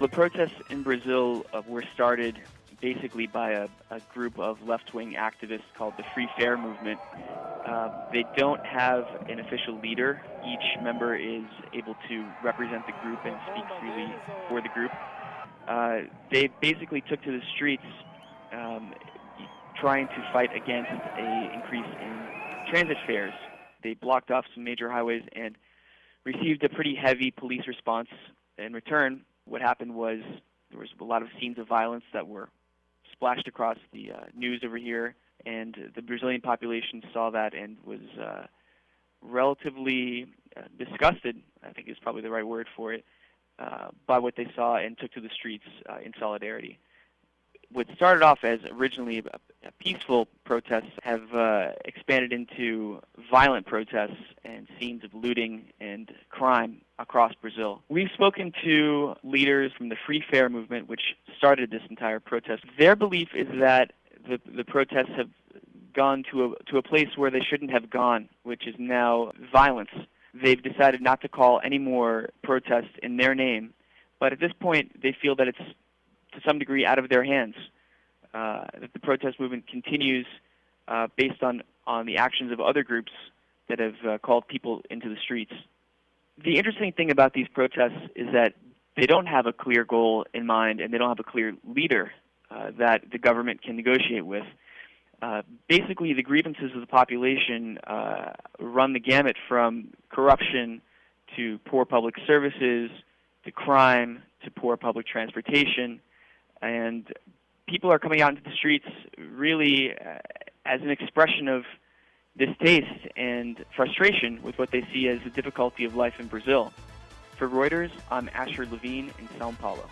The protests in Brazil were started basically by a group of left-wing activists called the Free Fair Movement. They don't have an official leader. Each member is able to represent the group and speak freely for the group. They basically took to the streets trying to fight against an increase in transit fares. They blocked off some major highways and received a pretty heavy police response. In return, what happened was there was a lot of scenes of violence that were splashed across the news over here, and the Brazilian population saw that and was relatively disgusted, I think is probably the right word for it, by what they saw and took to the streets in solidarity. What started off as originally a peaceful protests have expanded into violent protests and scenes of looting and crime across Brazil. We've spoken to leaders from the Free Fair movement, which started this entire protest. Their belief is that the protests have gone to a place where they shouldn't have gone, which is now violence. They've decided not to call any more protests in their name, but at this point they feel that it's to some degree out of their hands. That the protest movement continues based on the actions of other groups that have called people into the streets. The interesting thing about these protests is that they don't have a clear goal in mind and they don't have a clear leader that the government can negotiate with. Basically, the grievances of the population run the gamut from corruption to poor public services to crime to poor public transportation, and people are coming out into the streets really as an expression of distaste and frustration with what they see as the difficulty of life in Brazil. For Reuters, I'm Levine in Sau Paulo.